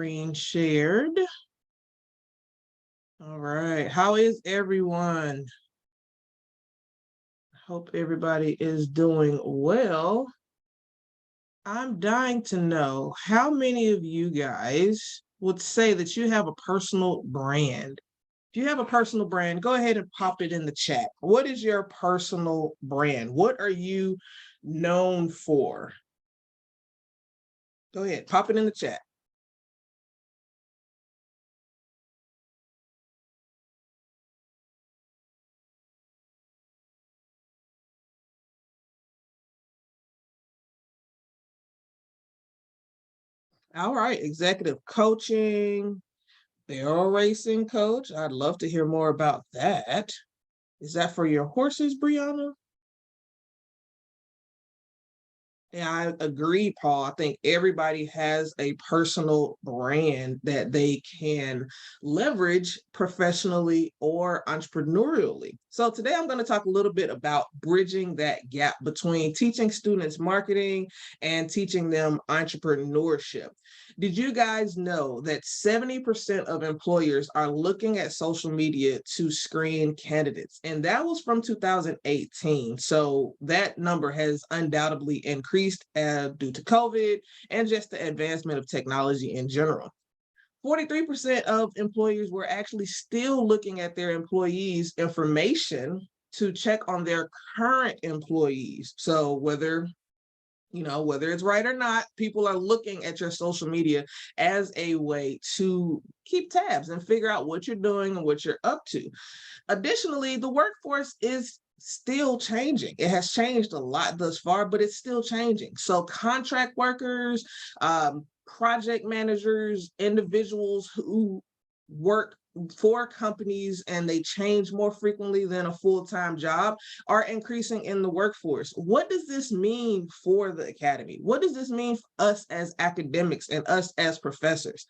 Screen shared. All right. How is everyone? Hope everybody is doing well. I'm dying to know how many of you guys would say that you have a personal brand. If you have a personal brand, go ahead and pop it in the chat. What is your personal brand? What are you known for? Go ahead, pop it in the chat. All right, executive coaching, barrel racing coach. I'd love to hear more about that. Is that for your horses, Brianna? Yeah, I agree, Paul. I think everybody has a personal brand that they can leverage professionally or entrepreneurially. So today I'm going to talk a little bit about bridging that gap between teaching students marketing and teaching them entrepreneurship. Did you guys know that 70% of employers are looking at social media to screen candidates? And that was from 2018. So that number has undoubtedly increased due to COVID and just the advancement of technology in general. 43% of employers were actually still looking at their employees' information to check on their current employees. So whether it's right or not, people are looking at your social media as a way to keep tabs and figure out what you're doing and what you're up to. Additionally, the workforce is still changing. It has changed a lot thus far, but it's still changing. So contract workers, project managers, individuals who work for companies and they change more frequently than a full-time job are increasing in the workforce. What does this mean for the academy? What does this mean for us as academics and us as professors?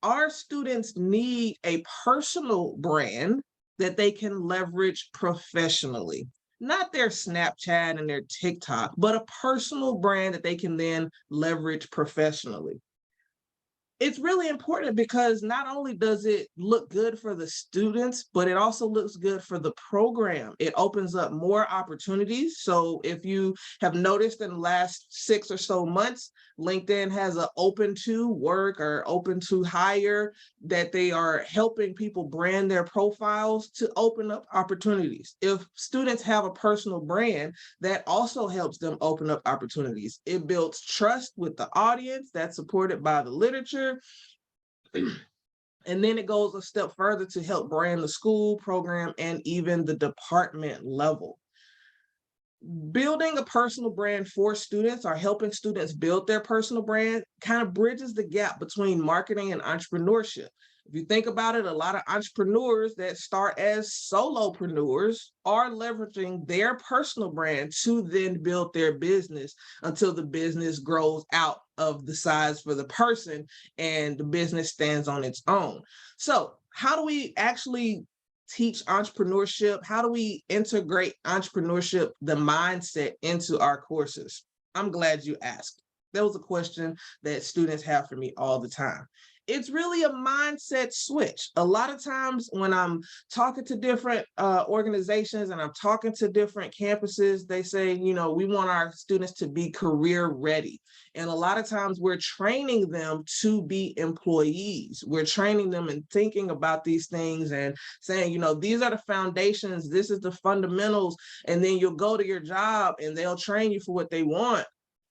Our students need a personal brand that they can leverage professionally. Not their Snapchat and their TikTok, but a personal brand that they can then leverage professionally. It's really important because not only does it look good for the students, but it also looks good for the program. It opens up more opportunities. So if you have noticed in the last 6 or so months, LinkedIn has an open to work or open to hire that they are helping people brand their profiles to open up opportunities. If students have a personal brand, that also helps them open up opportunities. It builds trust with the audience that's supported by the literature. And then it goes a step further to help brand the school, program, and even the department level. Building a personal brand for students or helping students build their personal brand kind of bridges the gap between marketing and entrepreneurship. If you think about it, a lot of entrepreneurs that start as solopreneurs are leveraging their personal brand to then build their business until the business grows out of the size for the person and the business stands on its own. So how do we actually teach entrepreneurship? How do we integrate entrepreneurship, the mindset, into our courses? I'm glad you asked. That was a question that students have for me all the time. It's really a mindset switch. A lot of times when I'm talking to different organizations and I'm talking to different campuses, they say, we want our students to be career ready. And a lot of times we're training them to be employees. We're training them and thinking about these things and saying, these are the foundations, this is the fundamentals, and then you'll go to your job and they'll train you for what they want.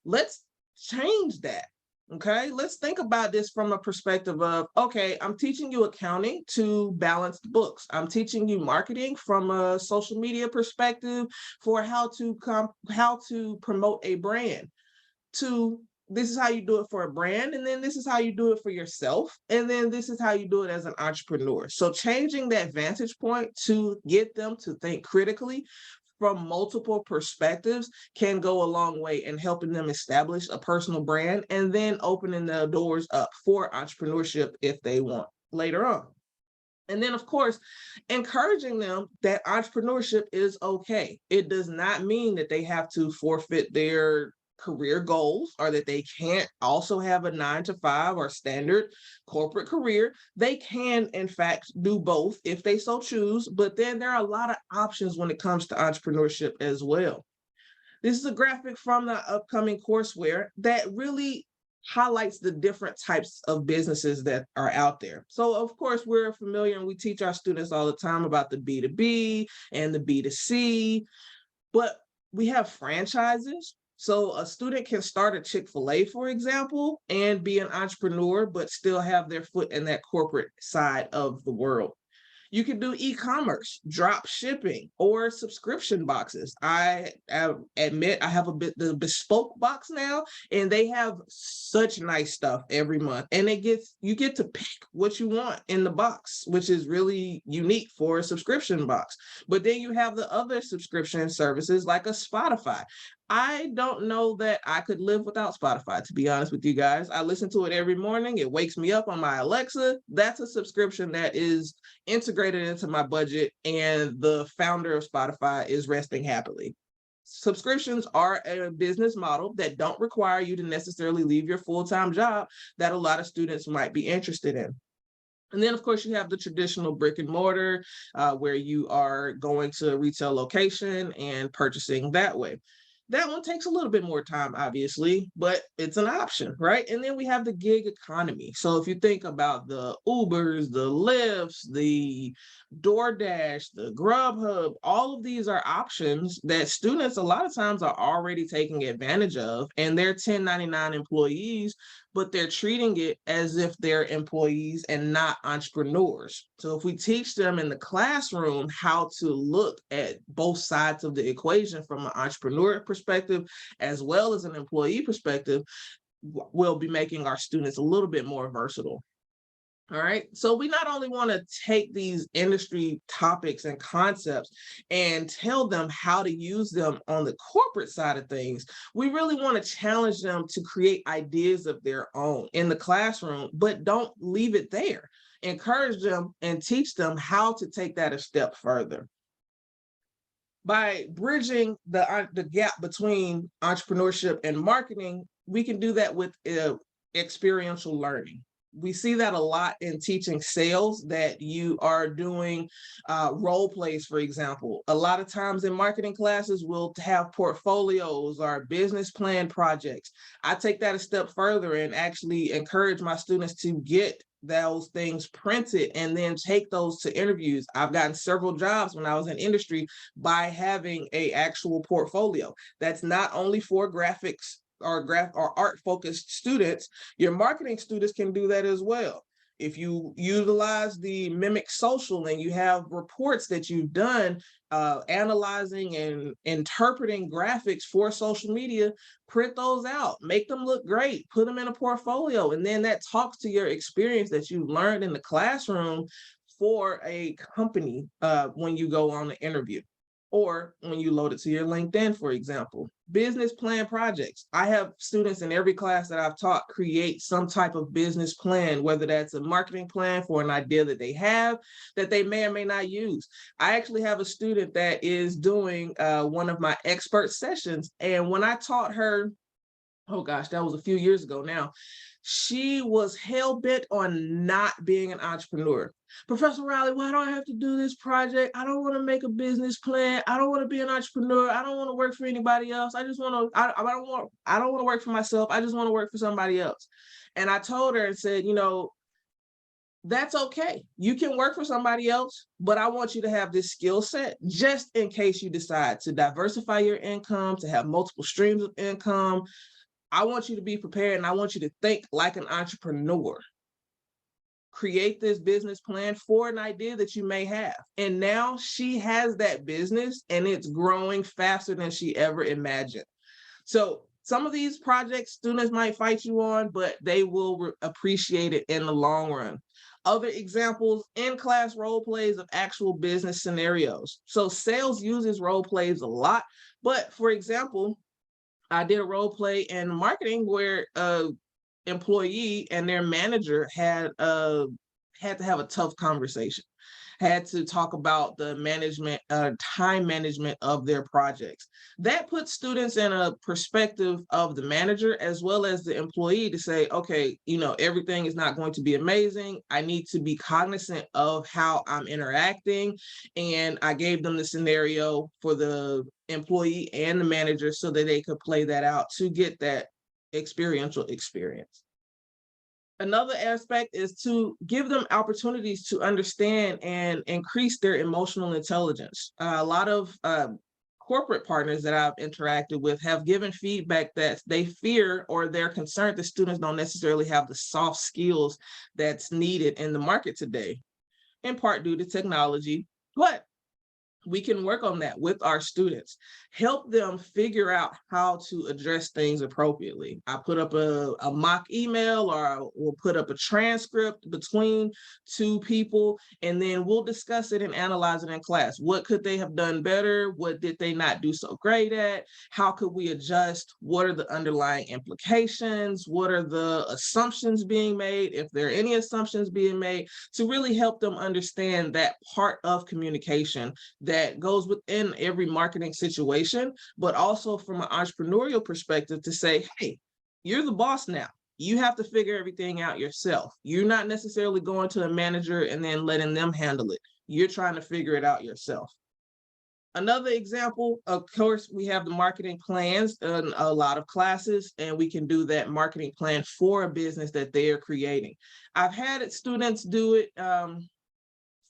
Let's change that. Okay, let's think about this from a perspective of, okay, I'm teaching you accounting to balance the books. I'm teaching you marketing from a social media perspective for how to promote a brand. This is how you do it for a brand, and then this is how you do it for yourself, and then this is how you do it as an entrepreneur. So changing that vantage point to get them to think critically from multiple perspectives can go a long way in helping them establish a personal brand and then opening the doors up for entrepreneurship if they want later on. And then, of course, encouraging them that entrepreneurship is okay. It does not mean that they have to forfeit their career goals, or that they can't also have a 9 to 5 or standard corporate career. They can, in fact, do both if they so choose. But then there are a lot of options when it comes to entrepreneurship as well. This is a graphic from the upcoming courseware that really highlights the different types of businesses that are out there. So of course, we're familiar and we teach our students all the time about the B2B and the B2C, but we have franchises. So a student can start a Chick-fil-A, for example, and be an entrepreneur, but still have their foot in that corporate side of the world. You can do e-commerce, drop shipping, or subscription boxes. I admit I have the bespoke box now, and they have such nice stuff every month. And you get to pick what you want in the box, which is really unique for a subscription box. But then you have the other subscription services like a Spotify. I don't know that I could live without Spotify, to be honest with you guys. I listen to it every morning. It wakes me up on my Alexa. That's a subscription that is integrated into my budget, and the founder of Spotify is resting happily. Subscriptions are a business model that don't require you to necessarily leave your full-time job that a lot of students might be interested in. And then, of course, you have the traditional brick and mortar, where you are going to a retail location and purchasing that way. That one takes a little bit more time, obviously, but it's an option, right? And then we have the gig economy. So if you think about the Ubers, the Lyfts, the DoorDash, the Grubhub, all of these are options that students a lot of times are already taking advantage of, and they're 1099 employees, but they're treating it as if they're employees and not entrepreneurs. So if we teach them in the classroom how to look at both sides of the equation from an entrepreneur perspective, as well as an employee perspective, we'll be making our students a little bit more versatile. All right. So we not only want to take these industry topics and concepts and tell them how to use them on the corporate side of things, we really want to challenge them to create ideas of their own in the classroom, but don't leave it there. Encourage them and teach them how to take that a step further. By bridging the gap between entrepreneurship and marketing, we can do that with experiential learning. We see that a lot in teaching sales, that you are doing role plays, for example. A lot of times in marketing classes, we'll have portfolios or business plan projects. I take that a step further and actually encourage my students to get those things printed and then take those to interviews. I've gotten several jobs when I was in industry by having an actual portfolio. That's not only for graphics or art focused students. Your marketing students can do that as well. If you utilize the Mimic Social and you have reports that you've done analyzing and interpreting graphics for social media, print those out, make them look great, put them in a portfolio, and then that talks to your experience that you've learned in the classroom for a company when you go on the interview, or when you load it to your LinkedIn, for example. Business plan projects. I have students in every class that I've taught create some type of business plan, whether that's a marketing plan for an idea that they have that they may or may not use. I actually have a student that is doing one of my expert sessions, and when I taught her, oh gosh, that was a few years ago now, she was hell-bent on not being an entrepreneur. Professor Riley, why do I have to do this project? I don't want to make a business plan. I don't want to be an entrepreneur. I don't want to work for anybody else. I just want to, I don't want to work for myself. I just want to work for somebody else. And I told her and said, that's okay. You can work for somebody else, but I want you to have this skill set just in case you decide to diversify your income, to have multiple streams of income. I want you to be prepared, and I want you to think like an entrepreneur. Create this business plan for an idea that you may have. And now she has that business, and it's growing faster than she ever imagined. So some of these projects students might fight you on, but they will appreciate it in the long run. Other examples, in-class role plays of actual business scenarios. So sales uses role plays a lot, but for example, I did a role play in marketing where a employee and their manager had a had to have a tough conversation, had to talk about the time management of their projects. That puts students in a perspective of the manager as well as the employee to say, okay, everything is not going to be amazing. I need to be cognizant of how I'm interacting. And I gave them the scenario for the employee and the manager so that they could play that out to get that experiential experience. Another aspect is to give them opportunities to understand and increase their emotional intelligence. A lot of corporate partners that I've interacted with have given feedback that they fear or they're concerned that students don't necessarily have the soft skills that's needed in the market today, in part due to technology. But we can work on that with our students, help them figure out how to address things appropriately. I put up a mock email, or we'll put up a transcript between two people, and then we'll discuss it and analyze it in class. What could they have done better? What did they not do so great at? How could we adjust? What are the underlying implications? What are the assumptions being made, if there are any assumptions being made, to really help them understand that part of communication that goes within every marketing situation, but also from an entrepreneurial perspective to say, hey, you're the boss now. You have to figure everything out yourself. You're not necessarily going to a manager and then letting them handle it. You're trying to figure it out yourself. Another example, of course, we have the marketing plans in a lot of classes, and we can do that marketing plan for a business that they are creating. I've had students do it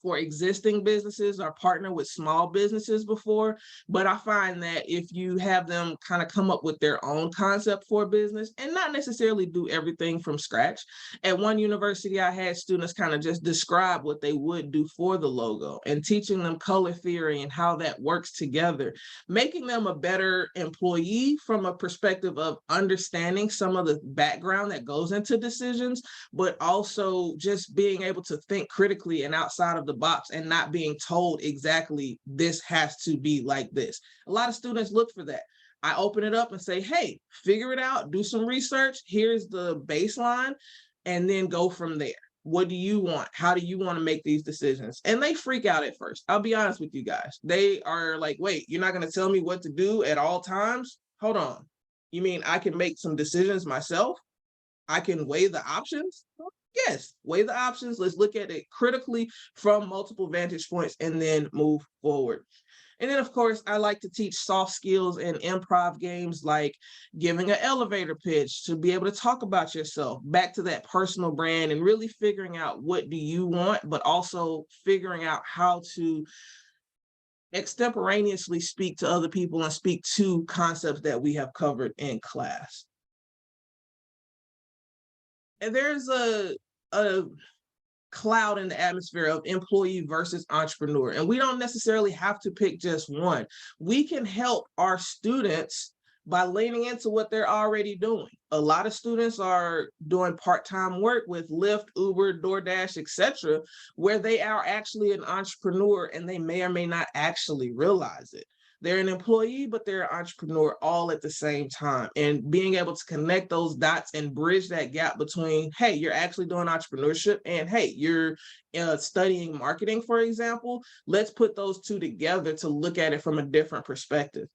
for existing businesses or partner with small businesses before, but I find that if you have them kind of come up with their own concept for a business and not necessarily do everything from scratch. At one university, I had students kind of just describe what they would do for the logo and teaching them color theory and how that works together, making them a better employee from a perspective of understanding some of the background that goes into decisions, but also just being able to think critically and outside of the box and not being told exactly this has to be like this. A lot of students look for that. I open it up and say, hey, figure it out, do some research. Here's the baseline, and then go from there. What do you want? How do you want to make these decisions? And they freak out at first. I'll be honest with you guys. They are like, wait, you're not going to tell me what to do at all times? Hold on. You mean I can make some decisions myself? I can weigh the options? Yes, weigh the options. Let's look at it critically from multiple vantage points and then move forward. And then, of course, I like to teach soft skills and improv games like giving an elevator pitch to be able to talk about yourself, back to that personal brand, and really figuring out what do you want, but also figuring out how to extemporaneously speak to other people and speak to concepts that we have covered in class. And there's a cloud in the atmosphere of employee versus entrepreneur, and we don't necessarily have to pick just one. We can help our students by leaning into what they're already doing. A lot of students are doing part-time work with Lyft, Uber, DoorDash, etc., where they are actually an entrepreneur and they may or may not actually realize it. They're an employee, but they're an entrepreneur all at the same time. And being able to connect those dots and bridge that gap between, hey, you're actually doing entrepreneurship, and hey, you're studying marketing, for example. Let's put those two together to look at it from a different perspective.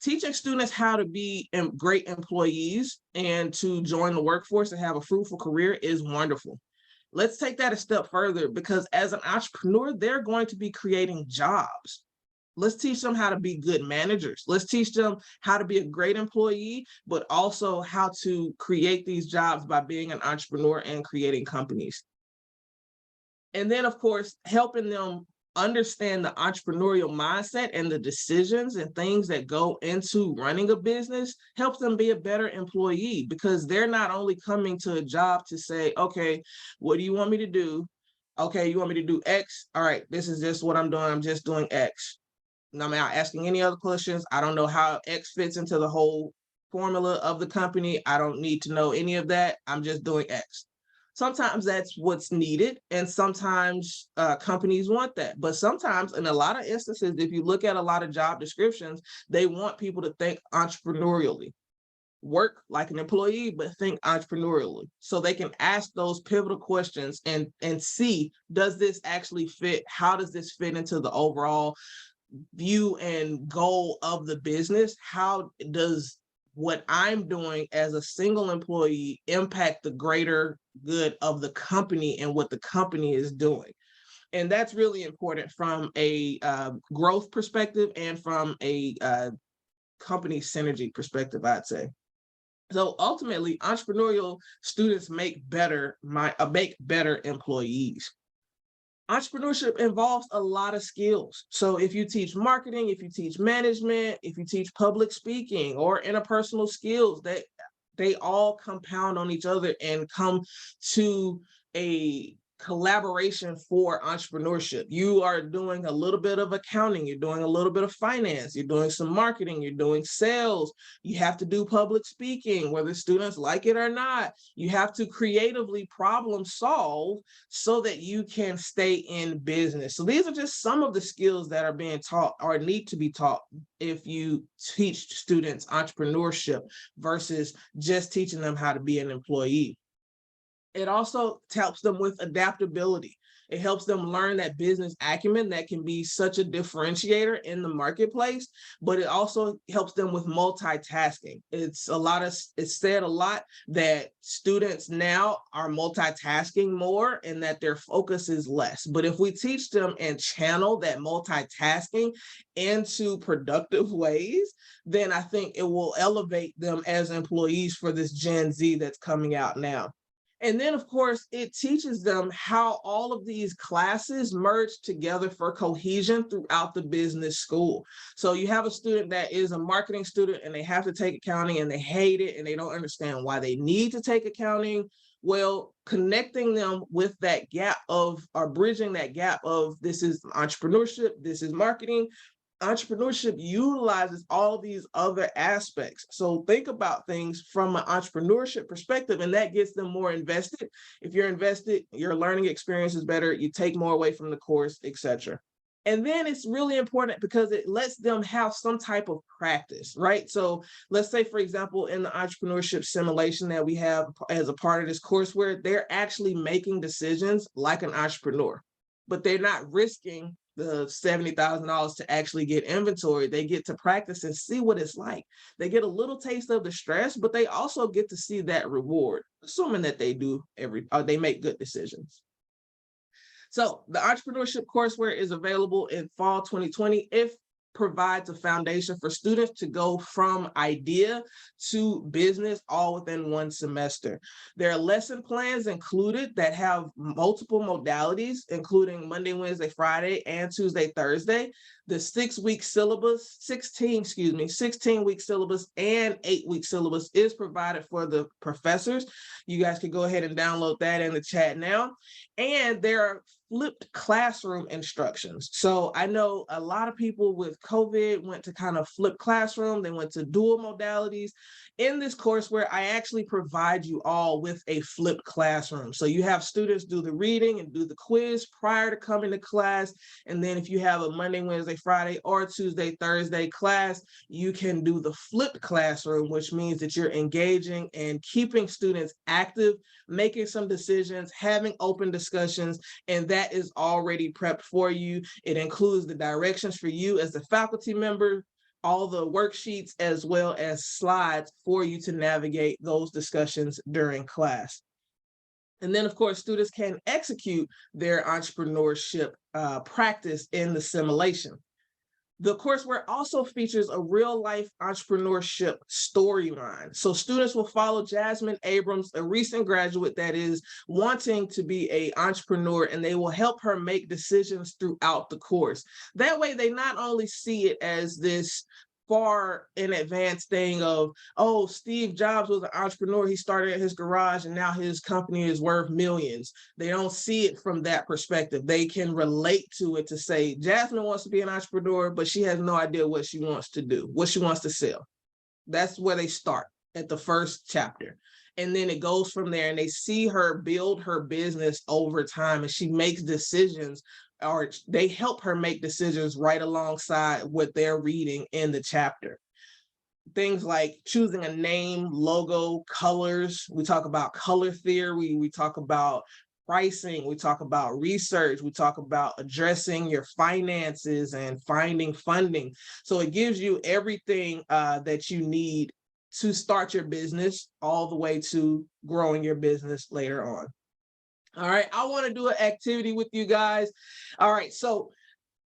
Teaching students how to be great employees and to join the workforce and have a fruitful career is wonderful. Let's take that a step further, because as an entrepreneur, they're going to be creating jobs. Let's teach them how to be good managers. Let's teach them how to be a great employee, but also how to create these jobs by being an entrepreneur and creating companies. And then, of course, helping them understand the entrepreneurial mindset and the decisions and things that go into running a business helps them be a better employee, because they're not only coming to a job to say, okay, what do you want me to do? Okay, you want me to do X? All right, this is just what I'm doing. I'm just doing X. I'm not asking any other questions. I don't know how X fits into the whole formula of the company. I don't need to know any of that. I'm just doing X. Sometimes that's what's needed, and sometimes companies want that. But sometimes, in a lot of instances, if you look at a lot of job descriptions, they want people to think entrepreneurially. work like an employee, but think entrepreneurially. So they can ask those pivotal questions and see, does this actually fit? How does this fit into the overall view and goal of the business? How does what I'm doing as a single employee impact the greater good of the company and what the company is doing? And that's really important from a growth perspective and from a company synergy perspective, I'd say. So ultimately, entrepreneurial students make better employees. Entrepreneurship involves a lot of skills. So if you teach marketing, if you teach management, if you teach public speaking or interpersonal skills, they all compound on each other and come to a collaboration for entrepreneurship. You are doing a little bit of accounting, you're doing a little bit of finance, you're doing some marketing, you're doing sales, you have to do public speaking, whether students like it or not. You have to creatively problem solve so that you can stay in business. So these are just some of the skills that are being taught or need to be taught if you teach students entrepreneurship versus just teaching them how to be an employee. It also helps them with adaptability. It helps them learn that business acumen that can be such a differentiator in the marketplace, but it also helps them with multitasking. It's said a lot that students now are multitasking more and that their focus is less. But if we teach them and channel that multitasking into productive ways, then I think it will elevate them as employees for this Gen Z that's coming out now. And then, of course, it teaches them how all of these classes merge together for cohesion throughout the business school. So you have a student that is a marketing student and they have to take accounting and they hate it and they don't understand why they need to take accounting. Well, connecting them with that gap of, or bridging that gap of, this is entrepreneurship, this is marketing. Entrepreneurship utilizes all these other aspects. So think about things from an entrepreneurship perspective, and that gets them more invested. If you're invested, your learning experience is better, you take more away from the course, etc. And then it's really important because it lets them have some type of practice, right? So let's say, for example, in the entrepreneurship simulation that we have as a part of this courseware, they're actually making decisions like an entrepreneur, but they're not risking the $70,000 to actually get inventory. They get to practice and see what it's like. They get a little taste of the stress, but they also get to see that reward, assuming that they make good decisions. So the entrepreneurship courseware is available in fall 2020. If provides a foundation for students to go from idea to business all within one semester. There are lesson plans included that have multiple modalities, including Monday, Wednesday, Friday, and Tuesday, Thursday. The 6-week syllabus, 16-week syllabus and 8-week syllabus is provided for the professors. You guys can go ahead and download that in the chat now. And there are flipped classroom instructions. So I know a lot of people with COVID went to kind of flip classroom. They went to dual modalities. In this courseware, I actually provide you all with a flipped classroom. So you have students do the reading and do the quiz prior to coming to class. And then if you have a Monday, Wednesday, Friday, or Tuesday, Thursday class, you can do the flipped classroom, which means that you're engaging and keeping students active, making some decisions, having open discussions, and that is already prepped for you. It includes the directions for you as a faculty member, all the worksheets, as well as slides for you to navigate those discussions during class. And then, of course, students can execute their entrepreneurship practice in the simulation. The courseware also features a real-life entrepreneurship storyline. So students will follow Jasmine Abrams, a recent graduate that is wanting to be an entrepreneur, and they will help her make decisions throughout the course. That way, they not only see it as this far in advance thing of, oh, Steve Jobs was an entrepreneur, he started at his garage and now his company is worth millions. They don't see it from that perspective. They can relate to it to say, Jasmine wants to be an entrepreneur, but she has no idea what she wants to do, what she wants to sell. That's where they start at the first chapter. And then it goes from there, and they see her build her business over time, and she makes decisions, or they help her make decisions right alongside what they're reading in the chapter. things like choosing a name, logo, colors. We talk about color theory. We talk about pricing. We talk about research. We talk about addressing your finances and finding funding. So it gives you everything that you need to start your business all the way to growing your business later on. All right, I want to do an activity with you guys. All right, so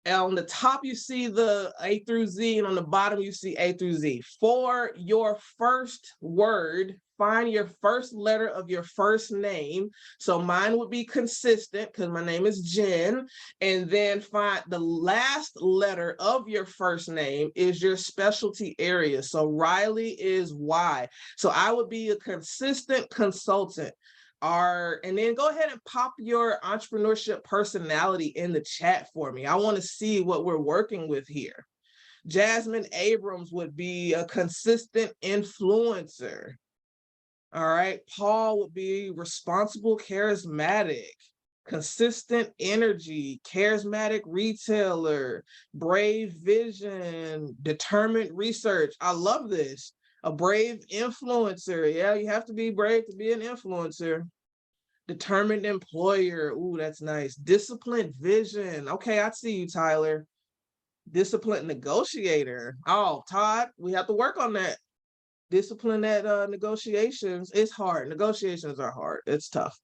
on the top, you see the A through Z, and on the bottom, you see A through Z. For your first word, find your first letter of your first name. So mine would be consistent because my name is Jen. And then find the last letter of your first name is your specialty area. So Riley is Y. So I would be a consistent consultant. And then go ahead and pop your entrepreneurship personality in the chat for me. I want to see what we're working with here. Jasmine Abrams would be a consistent influencer. All right. Paul would be responsible, charismatic, consistent energy, charismatic retailer, brave vision, determined research. I love this. A brave influencer. Yeah, you have to be brave to be an influencer. Determined employer. Ooh, that's nice. Disciplined vision. Okay, I see you, Tyler. Disciplined negotiator. Oh, Todd, we have to work on that. Discipline at negotiations. It's hard. Negotiations are hard. It's tough.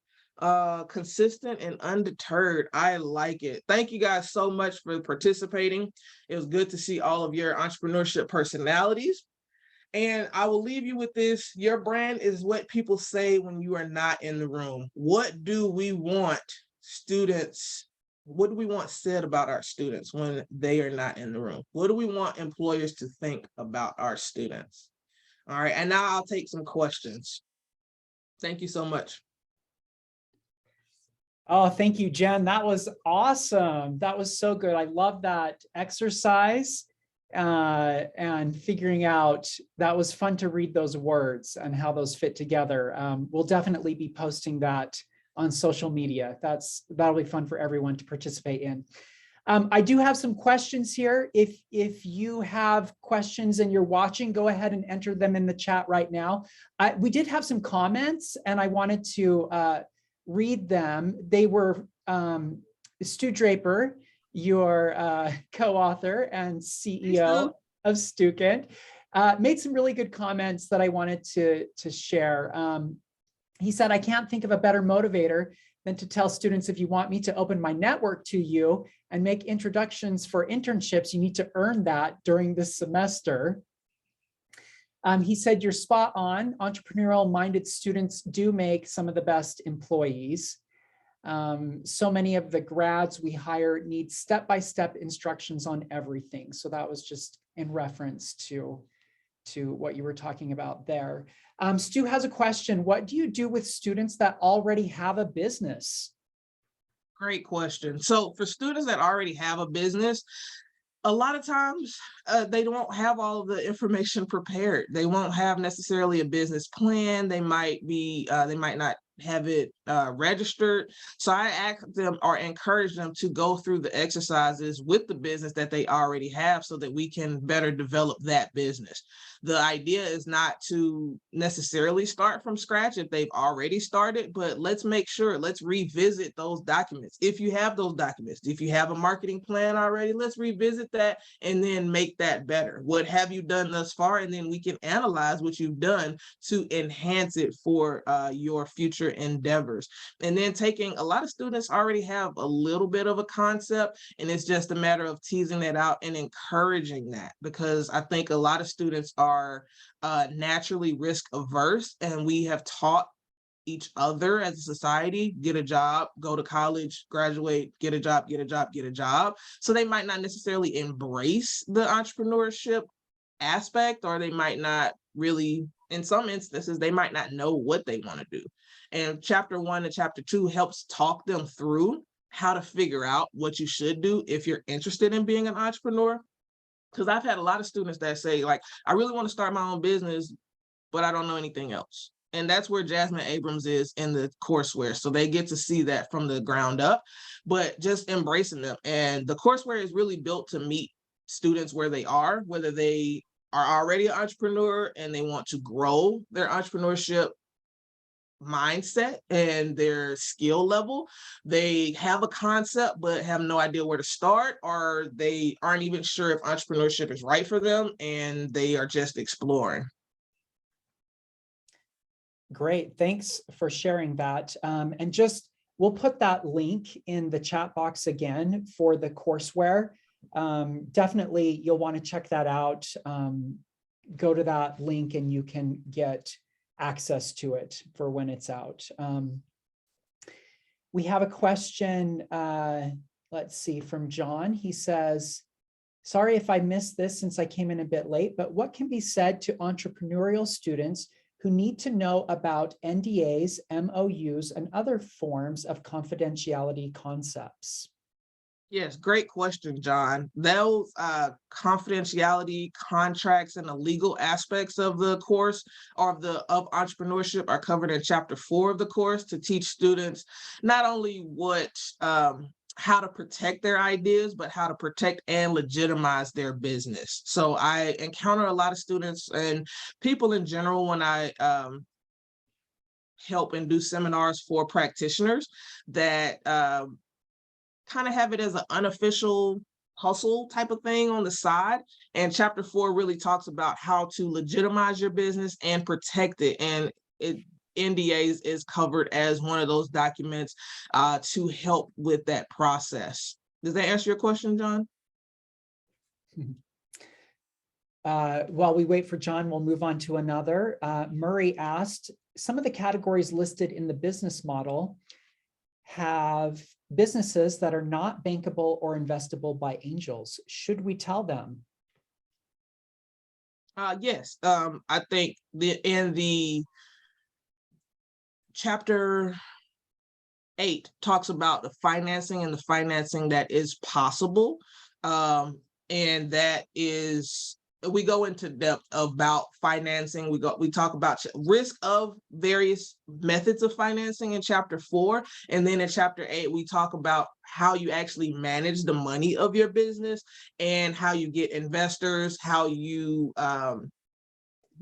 Consistent and undeterred. I like it. Thank you guys so much for participating. It was good to see all of your entrepreneurship personalities. And I will leave you with this. Your brand is what people say when you are not in the room. What do we want students? What do we want said about our students when they are not in the room? What do we want employers to think about our students? All right, and now I'll take some questions. Thank you so much. Oh, thank you, Jen. That was awesome. That was so good. I love that exercise. And figuring out, that was fun to read those words and how those fit together. We'll definitely be posting that on social media. That'll be fun for everyone to participate in. I do have some questions here. If you have questions and you're watching, go ahead and enter them in the chat right now. We did have some comments and I wanted to read them. They were Stu Draper, your co-author and CEO of Stukent, made some really good comments that I wanted to share. He said, I can't think of a better motivator than to tell students, if you want me to open my network to you and make introductions for internships, you need to earn that during this semester. He said, you're spot on. Entrepreneurial-minded students do make some of the best employees. So many of the grads we hire need step-by-step instructions on everything. So that was just in reference to what you were talking about there. Stu has a question. What do you do with students that already have a business? Great question. So for students that already have a business, a lot of times they don't have all of the information prepared. They won't have necessarily a business plan. They might not have it registered. So I ask them or encourage them to go through the exercises with the business that they already have so that we can better develop that business. The idea is not to necessarily start from scratch if they've already started, but let's make sure, let's revisit those documents. If you have those documents, if you have a marketing plan already, let's revisit that and then make that better. What have you done thus far? And then we can analyze what you've done to enhance it for your future endeavors. And then a lot of students already have a little bit of a concept, and it's just a matter of teasing that out and encouraging that, because I think a lot of students are naturally risk averse, and we have taught each other as a society, get a job, go to college, graduate, get a job, get a job, get a job. So they might not necessarily embrace the entrepreneurship aspect, or they might not really, in some instances, they might not know what they want to do. And chapter 1 and chapter 2 helps talk them through how to figure out what you should do if you're interested in being an entrepreneur. Because I've had a lot of students that say, like, I really want to start my own business, but I don't know anything else. And that's where Jasmine Abrams is in the courseware. So they get to see that from the ground up, but just embracing them. And the courseware is really built to meet students where they are, whether they are already an entrepreneur and they want to grow their entrepreneurship mindset and their skill level. They have a concept but have no idea where to start, or they aren't even sure if entrepreneurship is right for them and they are just exploring. Great, thanks for sharing that. And just, we'll put that link in the chat box again for the courseware. Definitely, you'll want to check that out. Go to that link and you can get access to it for when it's out. We have a question, let's see, from John. He says, sorry if I missed this since I came in a bit late, but what can be said to entrepreneurial students who need to know about NDAs, MOUs, and other forms of confidentiality concepts? Yes, great question, John. Those confidentiality contracts and the legal aspects of the course of entrepreneurship are covered in chapter 4 of the course to teach students not only how to protect their ideas, but how to protect and legitimize their business. So I encounter a lot of students and people in general when I help and do seminars for practitioners that kind of have it as an unofficial hustle type of thing on the side. And chapter 4 really talks about how to legitimize your business and protect it. And NDAs is covered as one of those documents to help with that process. Does that answer your question, John? While we wait for John, we'll move on to another. Murray asked, some of the categories listed in the business model have businesses that are not bankable or investable by angels. Should we tell them? Yes, I think in the chapter 8 talks about the financing and the financing that is possible. And that is, we go into depth about financing. We talk about risk of various methods of financing in chapter 4. And then in chapter 8, we talk about how you actually manage the money of your business and how you get investors, how you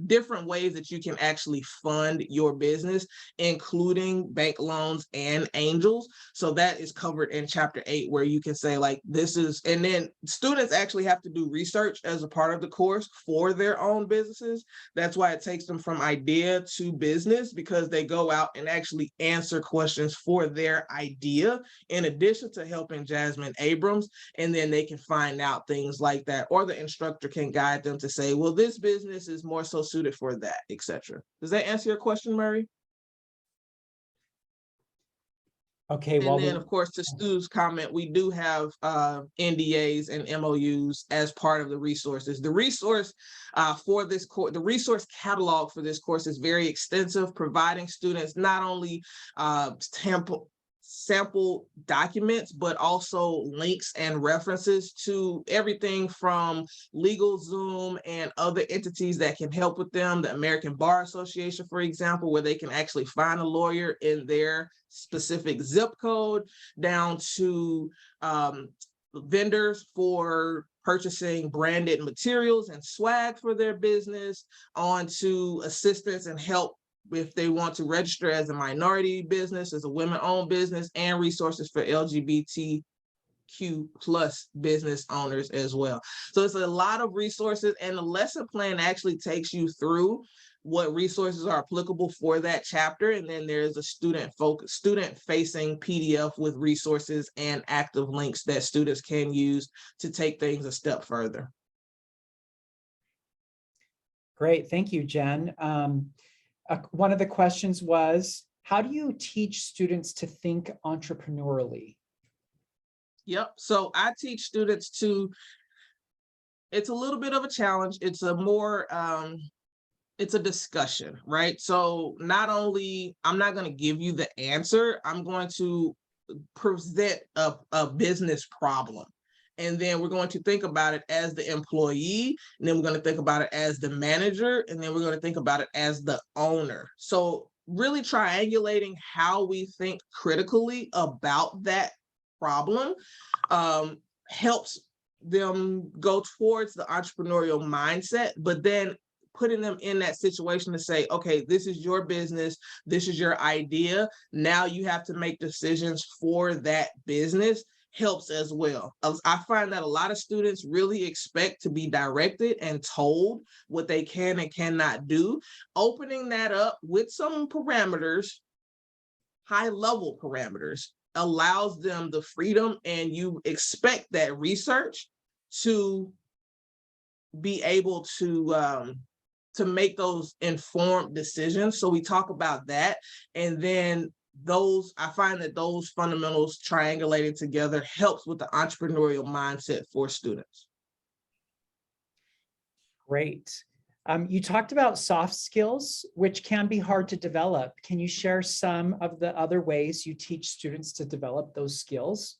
different ways that you can actually fund your business, including bank loans and angels. So that is covered in chapter 8, where you can say like, this is, and then students actually have to do research as a part of the course for their own businesses. That's why it takes them from idea to business, because they go out and actually answer questions for their idea, in addition to helping Jasmine Abrams. And then they can find out things like that, or the instructor can guide them to say, well, this business is more so suited for that, etc. Does that answer your question, Murray? Okay, and then of course, to Stu's comment, we do have NDAs and MOUs as part of the resources. The resource for this course, the resource catalog for this course is very extensive, providing students not only sample documents, but also links and references to everything from LegalZoom and other entities that can help with them. The American Bar Association, for example, where they can actually find a lawyer in their specific zip code, down to vendors for purchasing branded materials and swag for their business, on to assistance and help if they want to register as a minority business, as a women-owned business, and resources for LGBTQ plus business owners as well. So it's a lot of resources, and the lesson plan actually takes you through what resources are applicable for that chapter. And then there's a student-facing PDF with resources and active links that students can use to take things a step further. Great, thank you, Jen. One of the questions was, how do you teach students to think entrepreneurially? Yep, so I teach students to, it's a little bit of a challenge. It's a more, it's a discussion, right? So not only, I'm not going to give you the answer, I'm going to present a business problem. And then we're going to think about it as the employee, and then we're going to think about it as the manager, and then we're going to think about it as the owner. So really triangulating how we think critically about that problem helps them go towards the entrepreneurial mindset, but then putting them in that situation to say, okay, this is your business, this is your idea. Now you have to make decisions for that business helps as well. I find that a lot of students really expect to be directed and told what they can and cannot do. Opening that up with some parameters, high level parameters, allows them the freedom, and you expect that research to be able to make those informed decisions. So we talk about that, and then those, I find that those fundamentals triangulated together helps with the entrepreneurial mindset for students. Great. You talked about soft skills, which can be hard to develop. Can you share some of the other ways you teach students to develop those skills?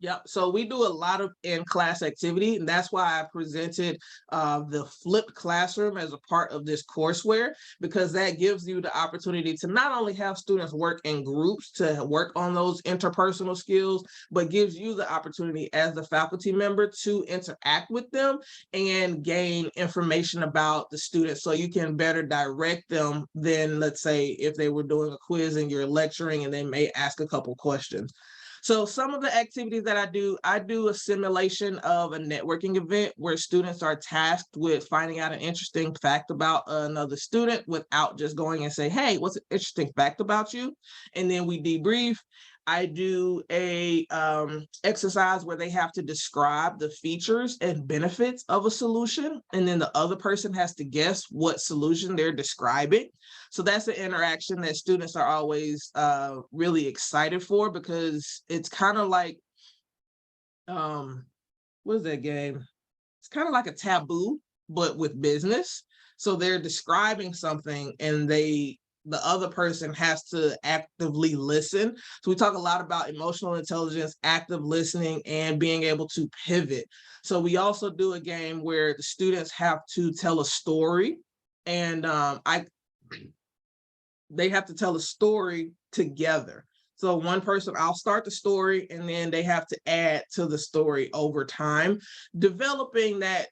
Yep. So we do a lot of in-class activity, and that's why I presented the flipped classroom as a part of this courseware, because that gives you the opportunity to not only have students work in groups to work on those interpersonal skills, but gives you the opportunity as the faculty member to interact with them and gain information about the students, so you can better direct them than, let's say, if they were doing a quiz and you're lecturing and they may ask a couple questions. So some of the activities that I do a simulation of a networking event where students are tasked with finding out an interesting fact about another student without just going and say, hey, what's an interesting fact about you? And then we debrief. I do a exercise where they have to describe the features and benefits of a solution, and then the other person has to guess what solution they're describing. So that's an interaction that students are always really excited for, because it's kind of like, what is that game? It's kind of like a taboo, but with business. So they're describing something, and the other person has to actively listen. So we talk a lot about emotional intelligence, active listening, and being able to pivot. So we also do a game where the students have to tell a story, and they have to tell a story together. So one person, I'll start the story, and then they have to add to the story over time, developing that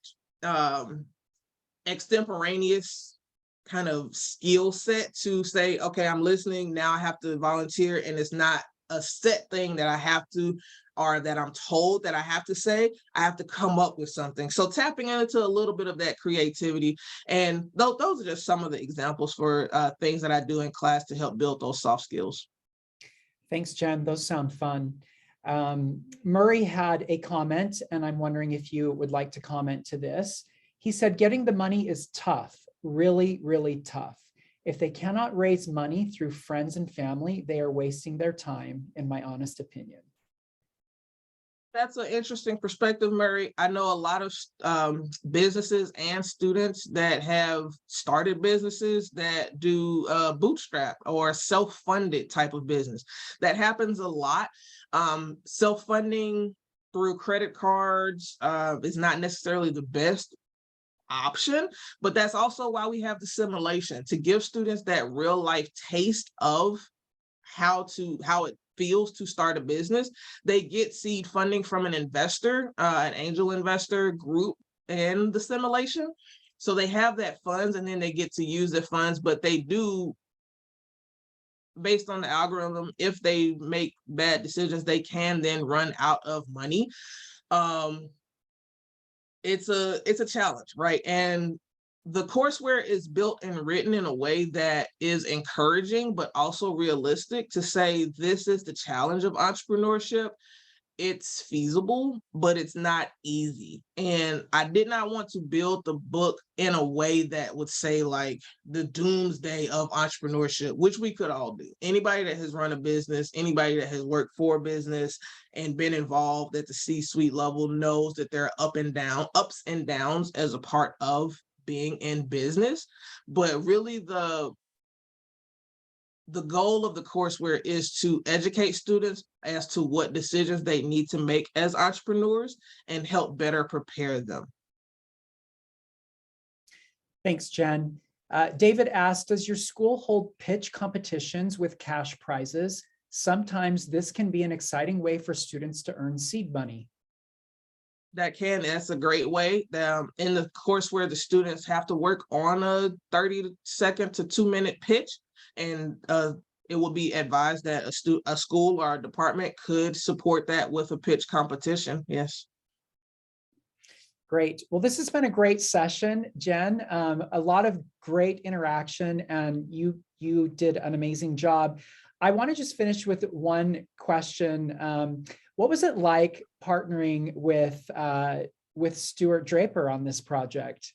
extemporaneous kind of skill set to say, okay, I'm listening, now I have to volunteer, and it's not a set thing that I have to, or that I'm told that I have to say. I have to come up with something. So tapping into a little bit of that creativity. And those are just some of the examples for things that I do in class to help build those soft skills. Thanks, Jen. Those sound fun. Murray had a comment, and I'm wondering if you would like to comment to this. He said, getting the money is tough, really, really tough. If they cannot raise money through friends and family, they are wasting their time, in my honest opinion. That's an interesting perspective, Murray. I know a lot of businesses and students that have started businesses that do bootstrap or self-funded type of business. That happens a lot. Self-funding through credit cards is not necessarily the best option, but that's also why we have the simulation, to give students that real life taste of how it feels to start a business. They get seed funding from an investor, an angel investor group in the simulation. So they have that funds, and then they get to use the funds, but they do, based on the algorithm, if they make bad decisions, they can then run out of money. It's a challenge, right? And the courseware is built and written in a way that is encouraging, but also realistic, to say this is the challenge of entrepreneurship. It's feasible, but it's not easy. And I did not want to build the book in a way that would say like the doomsday of entrepreneurship, which we could all do. Anybody that has run a business, anybody that has worked for a business and been involved at the C-suite level knows that there are ups and downs as a part of being in business. But really the goal of the courseware is to educate students as to what decisions they need to make as entrepreneurs and help better prepare them. Thanks, Jen. David asked, does your school hold pitch competitions with cash prizes? Sometimes this can be an exciting way for students to earn seed money. That's a great way. In the courseware, the students have to work on a 30-second to 2-minute pitch, and it will be advised that a school or a department could support that with a pitch competition. Yes. Great. Well, this has been a great session, Jen. A lot of great interaction, and you did an amazing job. I want to just finish with one question. What was it like partnering with Stuart Draper on this project?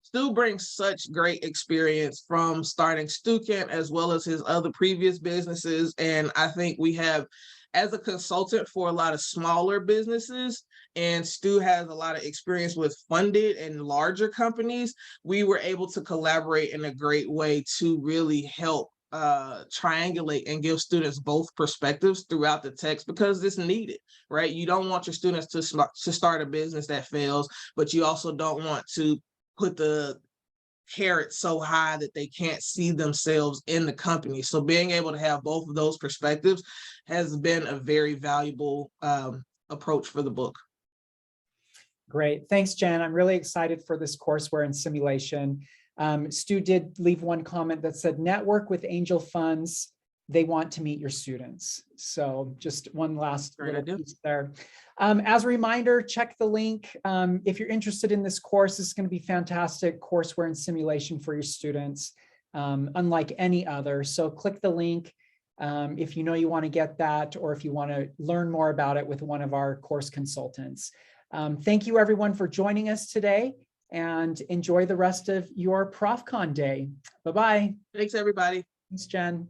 Stu brings such great experience from starting Stukent as well as his other previous businesses. And I think we have, as a consultant for a lot of smaller businesses, and Stu has a lot of experience with funded and larger companies, we were able to collaborate in a great way to really help triangulate and give students both perspectives throughout the text, because it's needed, right? You don't want your students to start a business that fails, but you also don't want to put the carrot so high that they can't see themselves in the company. So being able to have both of those perspectives has been a very valuable approach for the book. Great. Thanks, Jen. I'm really excited for this courseware and simulation. Stu did leave one comment that said, network with angel funds. They want to meet your students. So just one last little piece there. As a reminder, check the link. If you're interested in this course, this is going to be fantastic courseware and simulation for your students, unlike any other. So click the link if you know you want to get that, or if you want to learn more about it with one of our course consultants. Thank you, everyone, for joining us today, and enjoy the rest of your ProfCon day. Bye-bye. Thanks, everybody. Thanks, Jen.